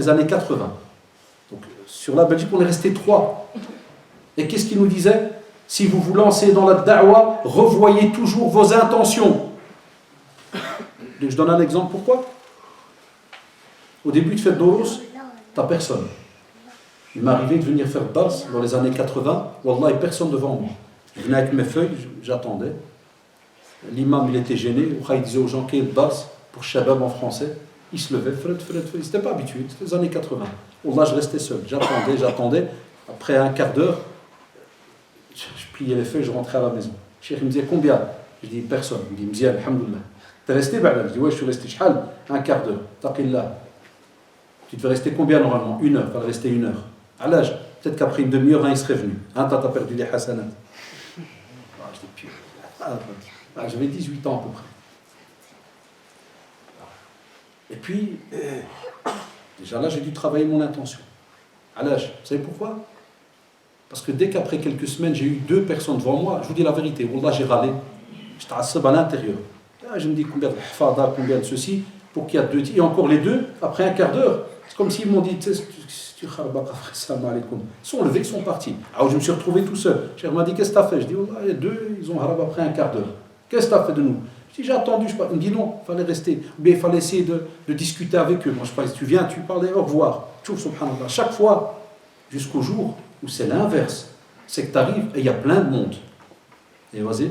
les années 80. Donc, sur la Belgique, on est resté 3. Et qu'est-ce qu'il nous disait? Si vous vous lancez dans la da'wa, revoyez toujours vos intentions. Je donne un exemple, pourquoi? Au début de faire Doros, t'as personne. Il m'est arrivé de venir faire Dars dans les années 80, Wallah, et personne devant moi. Je venais avec mes feuilles, j'attendais. L'imam, il était gêné, il disait aux gens qu'il y a Dars pour Shabab en français. Il se levait, il n'était pas habitué, c'était les années 80. Wallah, je restais seul, j'attendais. Après un quart d'heure, je pliais les feuilles, je rentrais à la maison. Le cheikh me disait combien? Je dis personne. Il me disait alhamdoulilah. T'es resté? Je dis ouais, je suis resté shahal, un quart d'heure. Taqillah. Tu devais rester combien normalement? 1 heure, il fallait rester 1 heure. À l'âge, peut-être qu'après une demi-heure, il serait venu. T'as perdu des hasanats. J'avais 18 ans à peu près. Et puis, déjà là, j'ai dû travailler mon intention. À l'âge, vous savez pourquoi? Parce que dès qu'après quelques semaines, j'ai eu 2 personnes devant moi, je vous dis la vérité, Wallah, j'ai râlé. J'étais à l'intérieur. Là, je me dis combien de fada, combien de ceci, pour qu'il y a 2. Et encore les 2, après un quart d'heure, c'est comme s'ils m'ont dit, tu sais, ils sont levés, ils sont partis. Alors je me suis retrouvé tout seul. Cheikh m'a dit, qu'est-ce que tu as fait? Je dis, Wallah, les 2, ils ont harab après un quart d'heure. Qu'est-ce que tu as fait de nous? Je dis, j'ai attendu, je sais pas. Il me dit non, il fallait rester. Ou bien il fallait essayer de discuter avec eux. Moi, je pense, tu viens, tu parles, au revoir. Tchouf, subhanallah. Chaque fois, jusqu'au jour où c'est l'inverse. C'est que tu arrives et il y a plein de monde. Et vas-y.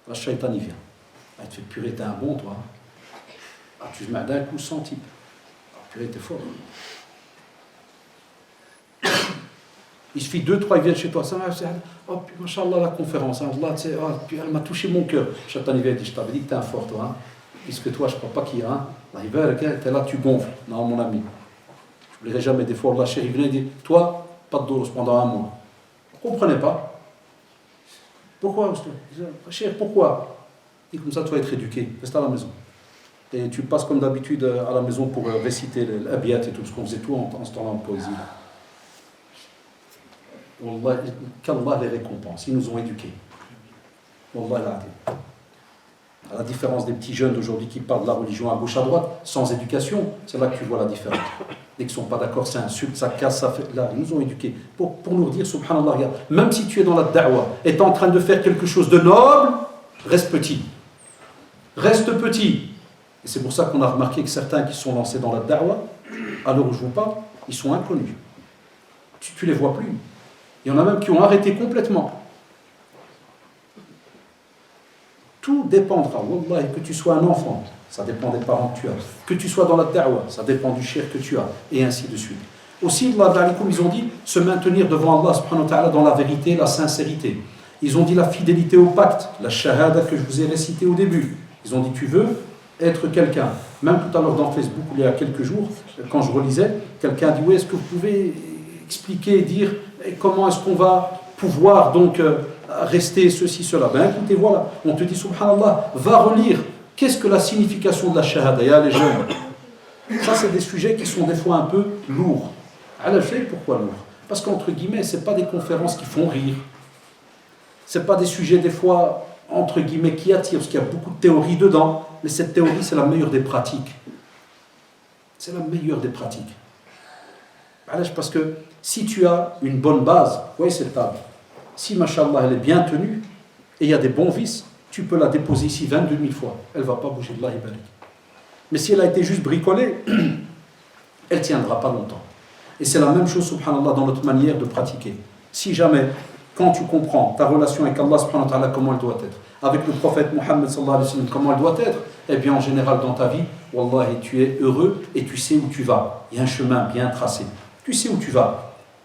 La shaitan, il vient. Ah, il te fait purée, t'es un bon, toi. Ah, tu te mets d'un coup 100 types. Ah, purée, t'es fort. Il suffit 2, 3, ils viennent chez toi. Oh, puis, machallah, la conférence. Hein, Allah, puis elle m'a touché mon cœur. Shaitan, il vient et dit, je t'avais dit que t'es un fort, toi. Hein, puisque toi, je ne crois pas qu'il y a un. T'es là, tu gonfles. Non, mon ami. Je n'oublierai jamais des fois, Allah, chéri, il venait et dit, toi, pas de doros pendant 1 mois. Vous ne comprenez pas? Pourquoi? Chéri, pourquoi? Et comme ça, tu vas être éduqué. Reste à la maison. Et tu passes comme d'habitude à la maison pour réciter l'abiyat et tout, ce qu'on faisait tout en ce temps-là en poésie. Wallah, qu'Allah les récompense. Ils nous ont éduqués. Wallah, à la différence des petits jeunes d'aujourd'hui qui parlent de la religion à gauche à droite, sans éducation, c'est là que tu vois la différence. Dès qu'ils ne sont pas d'accord, ça insulte, ça casse, ça fait. Là, ils nous ont éduqués pour nous dire, subhanallah, regarde, même si tu es dans la da'wa et tu es en train de faire quelque chose de noble, reste petit. Reste petit. Et c'est pour ça qu'on a remarqué que certains qui sont lancés dans la da'wa, à l'heure où je vous parle, ils sont inconnus. Tu ne les vois plus. Il y en a même qui ont arrêté complètement. Tout dépendra, wallah, que tu sois un enfant, ça dépend des parents que tu as. Que tu sois dans la da'wa, ça dépend du shirk que tu as, et ainsi de suite. Aussi, ils ont dit se maintenir devant Allah subhanahu wa ta'ala dans la vérité, la sincérité. Ils ont dit la fidélité au pacte, la shahada que je vous ai récité au début. Ils ont dit tu veux être quelqu'un. Même tout à l'heure dans Facebook, il y a quelques jours, quand je relisais, quelqu'un dit oui, est-ce que vous pouvez expliquer, dire comment est-ce qu'on va pouvoir donc rester ceci, cela. Ben écoutez, voilà, on te dit subhanallah, va relire. Qu'est-ce que la signification de la shahada? Il y a les jeunes. Ça, c'est des sujets qui sont des fois un peu lourds. Pourquoi lourds? Parce qu'entre guillemets, ce n'est pas des conférences qui font rire. Ce n'est pas des sujets des fois, entre guillemets, qui attirent, parce qu'il y a beaucoup de théories dedans. Mais cette théorie, c'est la meilleure des pratiques. C'est la meilleure des pratiques. Parce que si tu as une bonne base, oui, cette table, si, machallah, elle est bien tenue, et il y a des bons vis, tu peux la déposer ici 22 000 fois. Elle ne va pas bouger de là, mais si elle a été juste bricolée, elle ne tiendra pas longtemps. Et c'est la même chose, subhanallah, dans notre manière de pratiquer. Si jamais, quand tu comprends ta relation avec Allah, subhanahu wa ta'ala, comment elle doit être, avec le prophète Mohammed, sallallahu alayhi wa sallam, comment elle doit être, eh bien, en général, dans ta vie, wallahi, tu es heureux et tu sais où tu vas. Il y a un chemin bien tracé. Tu sais où tu vas.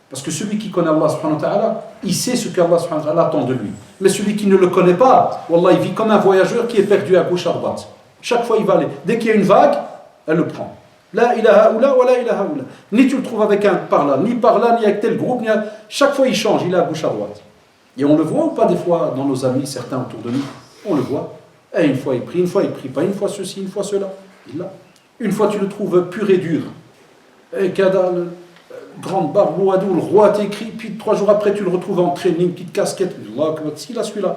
Parce que celui qui connaît Allah subhanahu wa ta'ala, il sait ce qu'Allah subhanahu wa ta'ala attend de lui. Mais celui qui ne le connaît pas, wallah, il vit comme un voyageur qui est perdu à gauche à droite. Chaque fois, il va aller. Dès qu'il y a une vague, elle le prend. La ilaha oula wa la ilaha oula. Ni tu le trouves avec un par là, ni avec tel groupe. Chaque fois, il change, il est à gauche à droite. Et on le voit ou pas des fois dans nos amis, certains autour de nous? On le voit. Et une fois, il prie pas. Une fois ceci, une fois cela. Une fois, tu le trouves pur et dur. Et Kadal, grande barbe, le roi t'écrit, puis 3 jours après, tu le retrouves en training, petite casquette. Allah, si là, celui-là.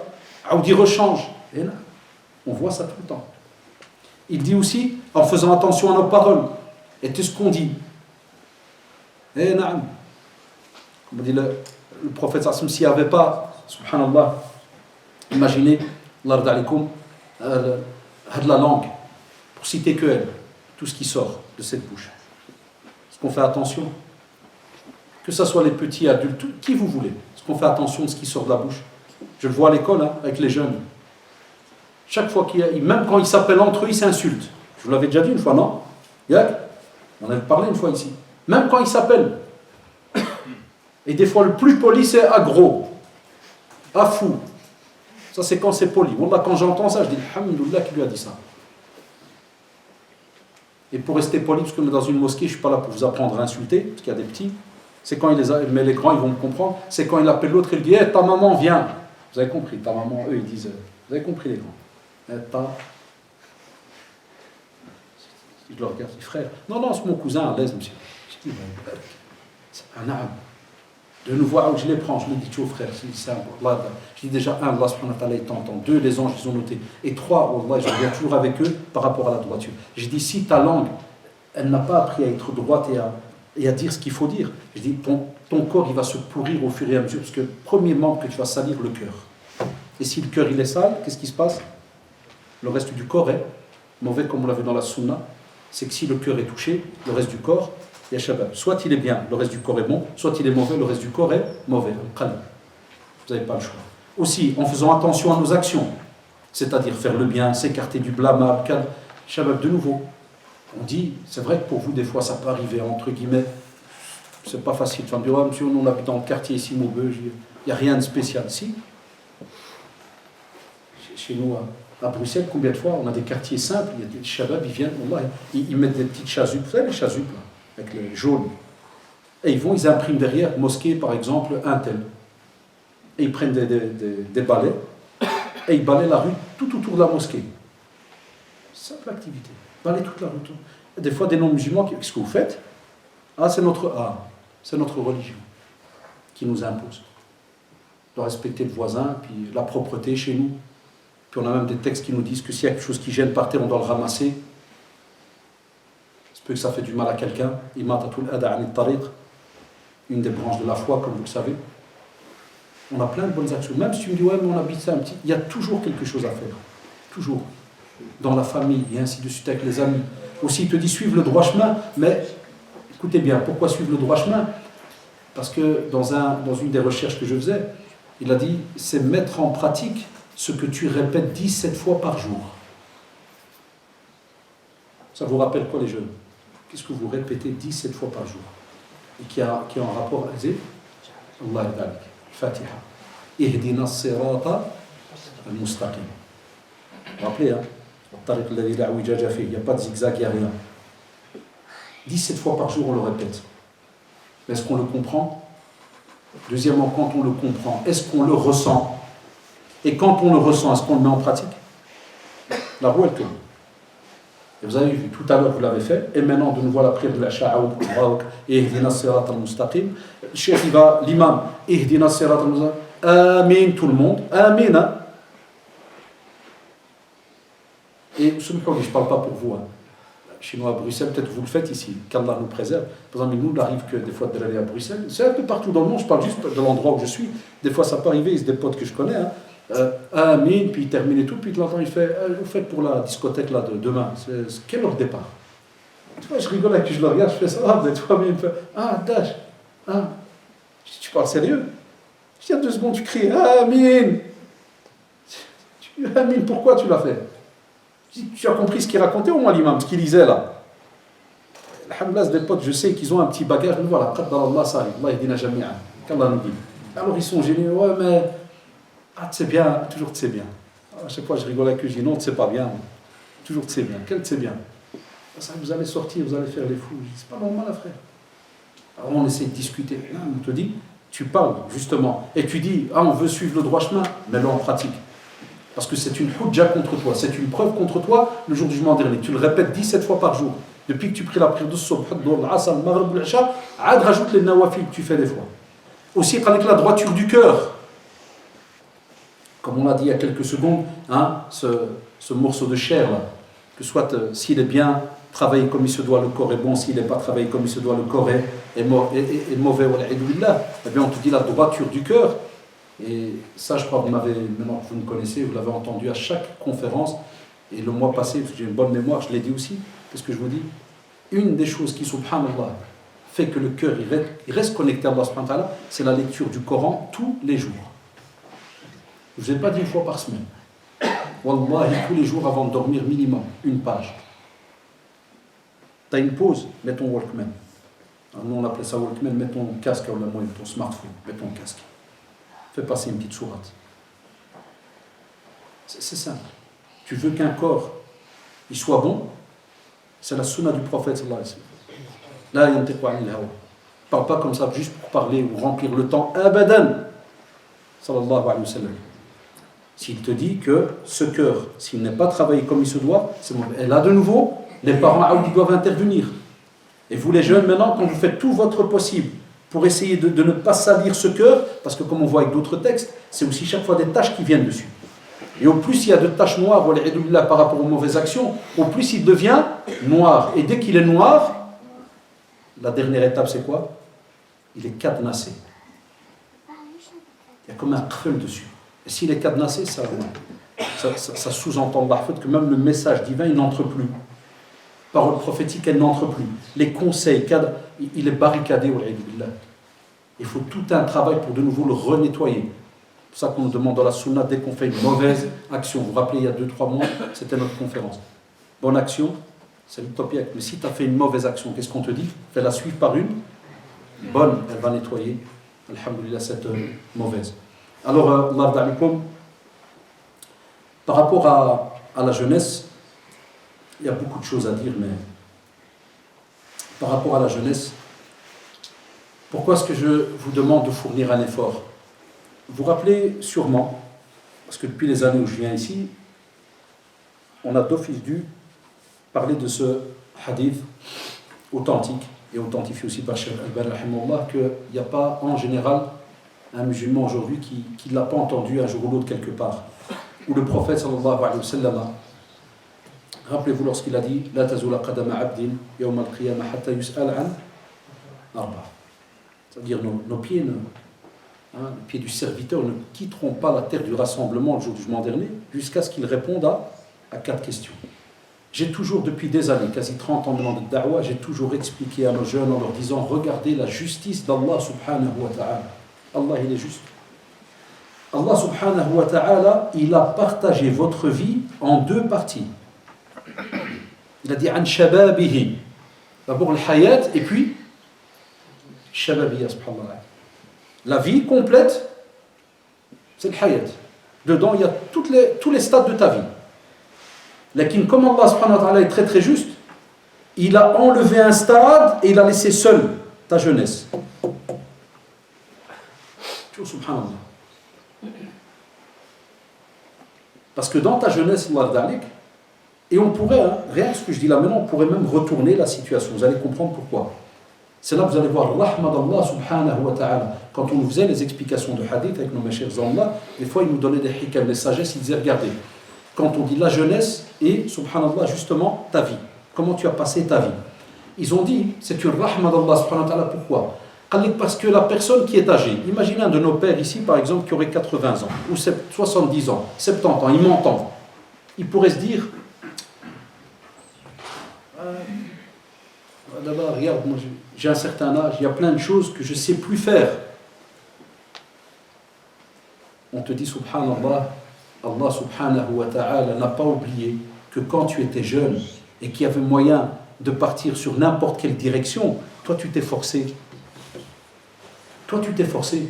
Aoudi rechange. Et là, on voit ça tout le temps. Il dit aussi, en faisant attention à nos paroles, Et tout ce qu'on dit. Eh, naam. Comme dit le prophète Sassim, s'il n'y avait pas, subhanallah, imaginez, l'ard alikum, de la langue, pour citer que elle, tout ce qui sort de cette bouche. Est-ce qu'on fait attention? Que ce soit les petits adultes, qui vous voulez, est-ce qu'on fait attention de ce qui sort de la bouche? Je le vois à l'école, hein, avec les jeunes. Chaque fois même quand ils s'appellent entre eux, ils s'insultent. Je vous l'avais déjà dit une fois, non? Yak? On en avait parlé une fois ici. Même quand ils s'appellent. Et des fois, le plus poli, c'est agro. Afou. Ça, c'est quand c'est poli. Wallah, quand j'entends ça, je dis, alhamdoulilah, qui lui a dit ça? Et pour rester poli, parce qu'on est dans une mosquée, je ne suis pas là pour vous apprendre à insulter, parce qu'il y a des petits. C'est quand mais les grands, ils vont me comprendre. C'est quand il appelle l'autre, il dit, ta maman vient. Vous avez compris, ta maman, eux, ils disent, vous avez compris les grands. Je le regarde, je dis, frère. Non, c'est mon cousin, à l'aise, monsieur. Je dis, c'est un arabe. De nouveau, je les prends, je me dis, tu frère, c'est un Allah. Je dis déjà, un, Allah subhanahu wa ta'ala, il t'entend. Deux, les anges, ils ont noté. Et trois, Allah, je reviens toujours avec eux par rapport à la droiture. Je dis, si ta langue, elle n'a pas appris à être droite et à dire ce qu'il faut dire, je dis, ton corps, il va se pourrir au fur et à mesure, parce que le premier membre que tu vas salir, le cœur. Et si le cœur, il est sale, qu'est-ce qui se passe? Le reste du corps est mauvais, comme on l'a vu dans la sunna. C'est que si le cœur est touché, le reste du corps, il y a shabab. Soit il est bien, le reste du corps est bon, soit il est mauvais, le reste du corps est mauvais. Vous n'avez pas le choix. Aussi, en faisant attention à nos actions, c'est-à-dire faire le bien, s'écarter du blâmable, shabab, de nouveau. On dit, c'est vrai que pour vous, des fois, ça peut arriver, entre guillemets, c'est pas facile. Tu vas me dire, monsieur, nous, on habite dans le quartier ici, Maubeuge, il n'y a rien de spécial. Si, chez nous, à Bruxelles, combien de fois on a des quartiers simples, il y a des shabab, ils viennent, ils mettent des petites chasupes, vous savez les chasupes là, avec les jaunes, et ils impriment derrière, mosquée par exemple, un tel, et ils prennent des balais, et ils balaient la rue tout autour de la mosquée. Simple activité, balayer toute la rue. Des fois des non-musulmans, qu'est-ce que vous faites? C'est notre religion qui nous impose de respecter le voisin, puis la propreté chez nous. Puis on a même des textes qui nous disent que s'il y a quelque chose qui gêne par terre, on doit le ramasser. C'est peut que ça fait du mal à quelqu'un. Une des branches de la foi, comme vous le savez. On a plein de bonnes actions. Même si tu me dis, ouais, mais on habite ça un petit... Il y a toujours quelque chose à faire. Toujours. Dans la famille, et ainsi de suite, avec les amis. Aussi, il te dit, suivre le droit chemin. Mais, écoutez bien, pourquoi suivre le droit chemin? Parce que dans une des recherches que je faisais, il a dit, c'est mettre en pratique ce que tu répètes 17 fois par jour. Ça vous rappelle quoi les jeunes? Qu'est-ce que vous répétez 17 fois par jour? Et qui est en rapport avec Allah Dalik, Fatiha. Ihdina sirata al-mustaqim. Vous vous rappelez, hein? Il n'y a pas de zigzag, il n'y a rien. 17 fois par jour, on le répète. Mais est-ce qu'on le comprend? Deuxièmement, quand on le comprend, est-ce qu'on le ressent? Et quand on le ressent, est-ce qu'on le met en pratique? La roue, elle tourne. Et vous avez vu, tout à l'heure, vous l'avez fait. Et maintenant, de nouveau, la prière de la sha'aoud, et ihdina sirat al-mustaqim. Le cheikh, il va, l'imam, ihdina sirat al-mustaqim. Amin, tout le monde. Amin. Et je ne parle pas pour vous. Hein. Chez nous à Bruxelles, peut-être vous le faites ici, qu'Allah nous préserve. Par exemple, nous, il arrive que des fois d'aller à Bruxelles. C'est un peu partout dans le monde, je parle juste de l'endroit où je suis. Des fois, ça peut arriver, c'est des potes que je connais. Hein. Amin, puis il termine et tout, puis de l'entend, il fait vous faites pour la discothèque là de demain, c'est quelle heure de départ? Tu vois, je rigole avec je le regarde, je fais ça, mais toi, il me fait Dash, tu parles sérieux? Je dis, il y a 2 secondes, tu cries Amin. Amin, pourquoi tu l'as fait? Je dis, tu as compris ce qu'il racontait au moins l'imam, ce qu'il lisait là? Alhamdoulilah, des potes, je sais qu'ils ont un petit bagage, mais voilà, Qaddarallah Sari, Allah yadina jami'an, qu'Allah nous dit. Alors ils sont gênés, ouais, mais. C'est bien, toujours c'est bien. À chaque fois je rigole avec eux, je dis non, c'est pas bien. Toujours c'est bien. Quel c'est bien? Ça, vous allez sortir, vous allez faire les fous. C'est pas normal, frère. Alors on essaie de discuter. Là, on te dit, tu parles justement, et tu dis, on veut suivre le droit chemin, mets-le en pratique. Parce que c'est une hujja contre toi, c'est une preuve contre toi le jour du jugement dernier. Tu le répètes 17 fois par jour. Depuis que tu pries la prière de Subh, l'Asr, le Maghrib, l'Isha, rajoute les nawafil que tu fais des fois. Aussi avec la droiture du cœur. Comme on l'a dit il y a quelques secondes, ce morceau de chair, là, que soit s'il est bien travaillé comme il se doit, le corps est bon. S'il n'est pas travaillé comme il se doit, le corps est mauvais. Eh bien, on te dit la droiture du cœur. Et ça, je crois que maintenant que vous me connaissez, vous l'avez entendu à chaque conférence. Et le mois passé, parce que j'ai une bonne mémoire, je l'ai dit aussi. Qu'est-ce que je vous dis? Une des choses qui, subhanallah, fait que le cœur il reste connecté à Allah subhanahu wa ta'ala, c'est la lecture du Coran tous les jours. Je ne vous ai pas dit une fois par semaine. Wallahi, tous les jours avant de dormir, minimum, une page. Tu as une pause, mets ton Walkman. Alors nous on appelait ça Walkman, mets ton casque, ou ton smartphone, mets ton casque. Fais passer une petite sourate. C'est simple. Tu veux qu'un corps il soit bon, c'est la sunna du prophète sallallahu alayhi wa sallam. Là, yantiqu anil hawa. Parle pas comme ça juste pour parler ou remplir le temps. Abadan. Sallallahu alayhi wa sallam. S'il te dit que ce cœur, s'il n'est pas travaillé comme il se doit, c'est bon. Et là, de nouveau, les parents doivent intervenir. Et vous, les jeunes, maintenant, quand vous faites tout votre possible pour essayer de ne pas salir ce cœur, parce que comme on voit avec d'autres textes, c'est aussi chaque fois des taches qui viennent dessus. Et au plus il y a de taches noires par rapport aux mauvaises actions, au plus il devient noir. Et dès qu'il est noir, la dernière étape, c'est quoi? Il est cadenassé. Il y a comme un qfel dessus. Et s'il est cadenassé, ça sous-entend que même le message divin, il n'entre plus. Parole prophétique, elle n'entre plus. Les conseils, il est barricadé. Il faut tout un travail pour de nouveau le renettoyer. C'est pour ça qu'on nous demande dans la sunna, dès qu'on fait une mauvaise action. Vous vous rappelez, il y a 2-3 mois, c'était notre conférence. Bonne action, c'est l'utopie. Mais si tu as fait une mauvaise action, qu'est-ce qu'on te dit? Fais-la suivre par une bonne, elle va nettoyer, alhamdoulilah, cette mauvaise. Alors, par rapport à la jeunesse, il y a beaucoup de choses à dire, mais par rapport à la jeunesse, pourquoi est-ce que je vous demande de fournir un effort? Vous vous rappelez sûrement, parce que depuis les années où je viens ici, on a d'office dû parler de ce hadith authentique, et authentifié aussi par Cheikh Al-Albani, qu'il n'y a pas en général un musulman aujourd'hui qui ne l'a pas entendu un jour ou l'autre quelque part. Où le prophète sallallahu alayhi wa sallam, rappelez-vous lorsqu'il a dit La tazula qadama abdin yawm al-qiyamah hatta yus'al an arba. C'est-à-dire nos pieds, les pieds du serviteur ne quitteront pas la terre du rassemblement le jour du jugement dernier jusqu'à ce qu'il réponde à 4 questions. J'ai toujours, depuis des années, quasi 30 ans de da'wah, j'ai toujours expliqué à nos jeunes en leur disant regardez la justice d'Allah subhanahu wa ta'ala. Allah, il est juste. Allah subhanahu wa ta'ala, il a partagé votre vie en 2 parties. Il a dit an shababihi. D'abord le hayat et puis shababiyya subhanallah. La vie complète, c'est le hayat. Dedans, il y a tous les stades de ta vie. Lakin comme Allah subhanahu wa ta'ala est très très juste, il a enlevé un stade et il a laissé seul ta jeunesse. Subhanallah. Parce que dans ta jeunesse, et on pourrait, rien que ce que je dis là maintenant, on pourrait même retourner la situation. Vous allez comprendre pourquoi. C'est là que vous allez voir rahma d'Allah subhanahu wa ta'ala. Quand on nous faisait les explications de hadith avec nos meshaykhs Allah, des fois ils nous donnaient des hikam, des sagesses, ils disaient regardez, quand on dit la jeunesse et subhanallah justement ta vie, comment tu as passé ta vie. Ils ont dit, c'est une rahma d'Allah subhanahu wa ta'ala, pourquoi? Parce que la personne qui est âgée, imaginez un de nos pères ici par exemple qui aurait 80 ans, ou 70 ans, 70 ans, il m'entend. Il pourrait se dire, d'abord regarde, moi j'ai un certain âge, il y a plein de choses que je ne sais plus faire. On te dit subhanallah, Allah subhanahu wa ta'ala n'a pas oublié que quand tu étais jeune et qu'il y avait moyen de partir sur n'importe quelle direction, toi tu t'es forcé. Toi tu t'es forcé.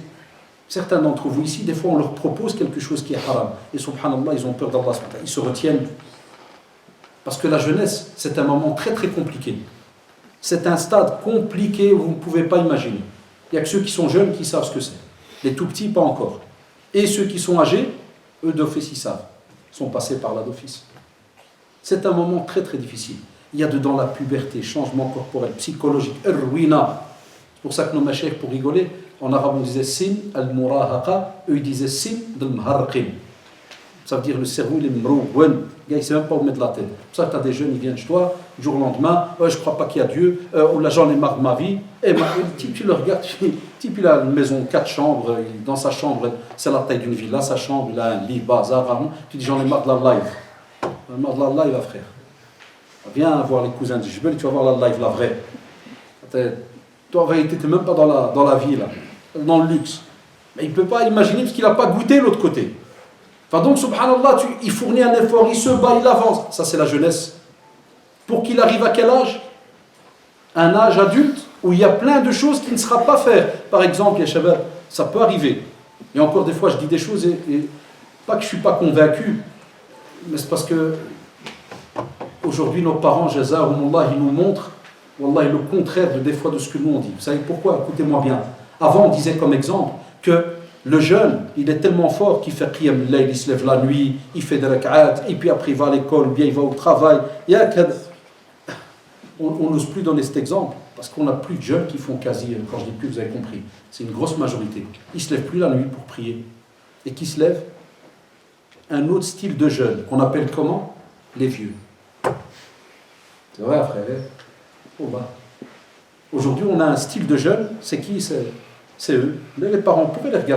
Certains d'entre vous ici, des fois on leur propose quelque chose qui est haram. Et subhanallah, ils ont peur d'Allah, ils se retiennent. Parce que la jeunesse, c'est un moment très très compliqué. C'est un stade compliqué où vous ne pouvez pas imaginer. Il n'y a que ceux qui sont jeunes qui savent ce que c'est. Les tout petits, pas encore. Et ceux qui sont âgés, eux d'office, ils savent. Ils sont passés par là d'office. C'est un moment très très difficile. Il y a dedans la puberté, changement corporel, psychologique, ruina. C'est pour ça que nos mashaykhs, pour rigoler, en arabe on disait sin al-murahaqa, eux ils disaient sin del-mharqin. Ça veut dire le cerveau il est mrouwen. Le gars il ne sait même pas où mettre la tête. C'est pour ça que tu as des jeunes, ils viennent chez toi, du jour au lendemain, je ne crois pas qu'il y a Dieu, ou là j'en ai marre de ma vie. Et le type, tu le regardes, le type il a une maison, 4 chambres, dans sa chambre, c'est la taille d'une villa, sa chambre, il a un lit, bazar, tu dis j'en ai marre de la live. J'en ai marre de la live, frère. Viens voir les cousins de Jebel, tu vas voir la live, la vraie. Toi, en vérité, tu n'es même pas dans la vie, là, dans le luxe. Mais il ne peut pas imaginer parce qu'il n'a pas goûté l'autre côté. Enfin donc, subhanallah, il fournit un effort, il se bat, il avance. Ça, c'est la jeunesse. Pour qu'il arrive à quel âge? Un âge adulte où il y a plein de choses qu'il ne sera pas faire. Par exemple, ya shabab, ça peut arriver. Et encore des fois, je dis des choses et pas que je ne suis pas convaincu, mais c'est parce que aujourd'hui, nos parents, jazaahumullah, ils nous montrent wallah, le contraire des fois de ce que nous on dit. Vous savez pourquoi? Écoutez-moi bien. Avant, on disait comme exemple que le jeune, il est tellement fort qu'il fait qiyam al-layl, il se lève la nuit, il fait des rak'at, et puis après il va à l'école, bien il va au travail. On n'ose plus donner cet exemple, parce qu'on n'a plus de jeunes qui font quasi, quand je dis plus, vous avez compris, c'est une grosse majorité. Ils ne se lèvent plus la nuit pour prier. Et qui se lèvent? Un autre style de jeunes, qu'on appelle comment? Les vieux. C'est vrai, frère. Oh bah. Aujourd'hui, on a un style de jeunes, c'est qui? C'est eux. Les parents, vous pouvez les regarder.